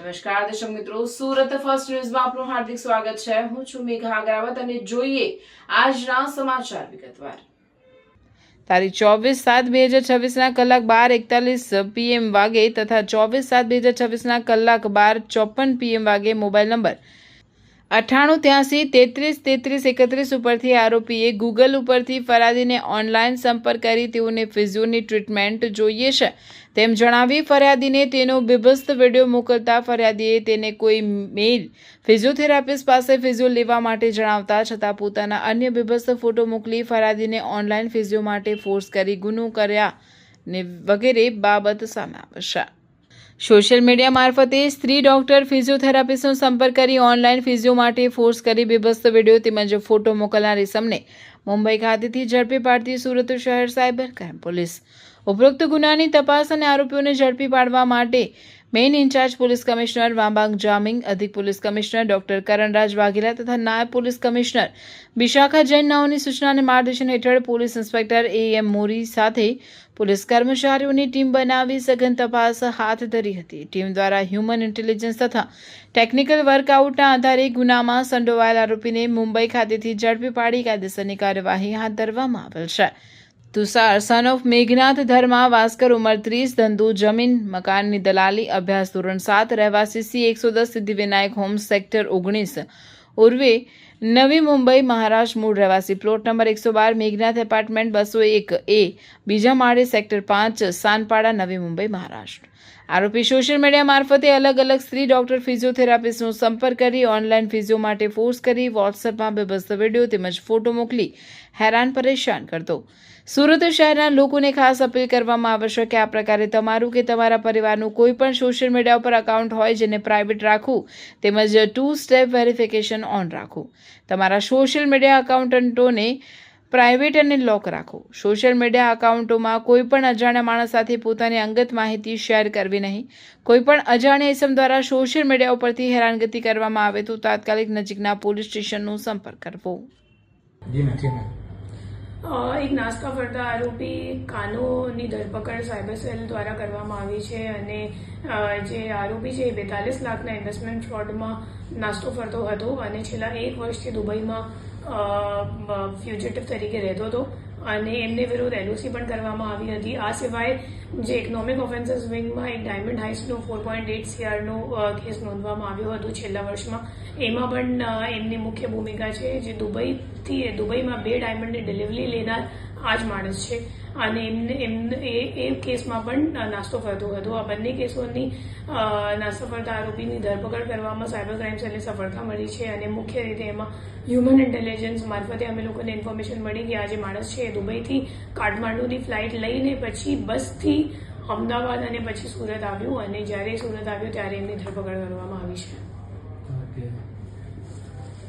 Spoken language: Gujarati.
નમસ્કાર દર્શક મિત્રો, સુરત ફર્સ્ટ ન્યૂઝમાં આપનું હાર્દિક સ્વાગત છે। હું છું મેઘા અગ્રવાલ અને જોઈએ આજના સમાચાર વિગતવાર। તારીખ 24/7/2026 કલાક 12:41 PM વાગે તથા 24/7/2026 કલાક 12:54 PM વાગે મોબાઈલ નંબર 9883333131 ઉપરથી આરોપીએ ગૂગલ ઉપરથી ફરિયાદીને ઓનલાઈન સંપર્ક કરી તેઓને ફિઝિયોની ટ્રીટમેન્ટ જોઈએ છે તેમ જણાવી ફરિયાદીને તેનો બીભત્સ વિડીયો મોકલતા ફરિયાદીએ તેને કોઈ મેલ ફિઝિયોથેરાપિસ્ટ પાસે ફિઝિયો લેવા માટે જણાવતા છતાં પોતાના અન્ય બીભત્સ ફોટો મોકલી ફરિયાદીને ઓનલાઈન ફિઝિયો માટે ફોર્સ કરી ગુનો કર્યા ને વગેરે બાબત સામે આવી છે। સોશિયલ મીડિયા મારફતે સ્ત્રી ડોક્ટર ફિઝિયોથેરાપિસ્ટનો સંપર્ક કરી ઓનલાઈન ફિઝિયો માટે ફોર્સ કરી બીભત્સ વિડીયો તેમજ ફોટો મોકલનાર ઇસમને મુંબઈ ખાતેથી ઝડપી પાડતી સુરત શહેર સાયબર ક્રાઇમ પોલીસ ઉપરોક્ત ગુનાની તપાસ અને આરોપીઓને ઝડપી પાડવા માટે મેઇન ઇન્ચાર્જ પોલીસ કમિશનર વાંબાંગ જામિંગ, અધિક police commissioner doctor Karanraj Vaghela તથા નાયબ પોલીસ કમિશનર વિશાખા જૈન નાઓની સૂચના અને માર્ગદર્શન હેઠળ પોલીસ ઇન્સ્પેક્ટર AM મોરી સાથે પોલીસ કર્મચારીઓની ટીમ બનાવી સઘન તપાસ હાથ ધરી હતી। ટીમ દ્વારા હ્યુમન ઇન્ટેલિજન્સ તથા ટેકનિકલ વર્કઆઉટના આધારે ગુનામાં સંડોવાયેલ આરોપીને મુંબઈ ખાતેથી ઝડપી પાડી કાયદેસરની કાર્યવાહી હાથ ધરવામાં આવેલ છે। તુષાર સન ઓફ મેઘનાથ ધર્મા વાસ્કર ઉંમર 30 ધંધો જમીન મકાનની દલાલી અભ્યાસ ધોરણ 7 રહેવાસી C110 સિદ્ધિવિનાયક હોમ્સ સેક્ટર 19 ઉર્વે નવી મુંબઈ મહારાષ્ટ્ર મૂળ રહેવાસી plot number 112 Meghnath apartment 201A બીજા માળે સેક્ટર 5 સાનપાડા નવી મુંબઈ મહારાષ્ટ્ર। આરોપી સોશિયલ મીડિયા મારફતે અલગ અલગ સ્ત્રી ડોક્ટર ફિઝિયોથેરાપિસ્ટનો સંપર્ક કરી ઓનલાઈન ફિઝિયો માટે ફોર્સ કરી વોટ્સએપમાં બીભત્સ વિડીયો તેમજ ફોટો મોકલી હેરાન પરેશાન કરતો। સુરત શહેરના લોકોને ખાસ અપીલ કરવામાં આવશે કે આ પ્રકારે તમારું કે તમારા પરિવારનું કોઈ પણ સોશિયલ મીડિયા ઉપર એકાઉન્ટ હોય જેને પ્રાઇવેટ રાખવું તેમજ 2 સ્ટેપ વેરિફિકેશન ઓન રાખવું। તમારા સોશિયલ મીડિયા એકાઉન્ટન્ટોને પ્રાઇવેટ અને લોક રાખો। સોશિયલ મીડિયા એકાઉન્ટોમાં કોઈ પણ અજાણ્યા માણસ સાથે પોતાની અંગત માહિતી શેર કરવી નહીં। કોઈ પણ અજાણ્યા ઇસમ દ્વારા સોશિયલ મીડિયા ઉપરથી હેરાનગતિ કરવામાં આવે તો તાત્કાલિક નજીકના પોલીસ સ્ટેશનનો સંપર્ક કરવો। એક નાસ્તા ફરતા આરોપી કાનોની ધરપકડ સાયબર સેલ દ્વારા કરવામાં આવી છે અને જે આરોપી છે એ 42 લાખના ઇન્વેસ્ટમેન્ટ ફ્રોડમાં નાસ્તો ફરતો હતો અને છેલ્લા 1 વર્ષથી દુબઈમાં ફ્યુજિટિવ તરીકે રહેતો હતો અને એમને વિરુદ્ધ LOC પણ કરવામાં આવી હતી। આ સિવાય જે ઇકોનોમિક ઓફેન્સીસ વિંગમાં એક ડાયમંડ હાઇસ્ટનો 4.8 CRનો કેસ નોંધવામાં આવ્યો હતો છેલ્લા વર્ષમાં। એમાં પણ એમની મુખ્ય ભૂમિકા છે જે દુબઈમાં 2 ડાયમંડની ડિલિવરી લેનાર આ જ માણસ છે અને એ કેસમાં પણ નાસ્તો ફરતો હતો। આ બંને કેસોની નાસ્તો ફરતા આરોપીની ધરપકડ કરવામાં સાયબર ક્રાઇમ સેલને સફળતા મળી છે અને મુખ્ય રીતે એમાં હ્યુમન ઇન્ટેલિજન્સ મારફતે અમે લોકોને ઇન્ફોર્મેશન મળી કે આ જે માણસ છે એ દુબઈથી કાઠમાંડુની ફ્લાઇટ લઈને પછી બસથી અમદાવાદ અને પછી સુરત આવ્યું અને જ્યારે સુરત આવ્યું ત્યારે એમની ધરપકડ કરવામાં આવી છે।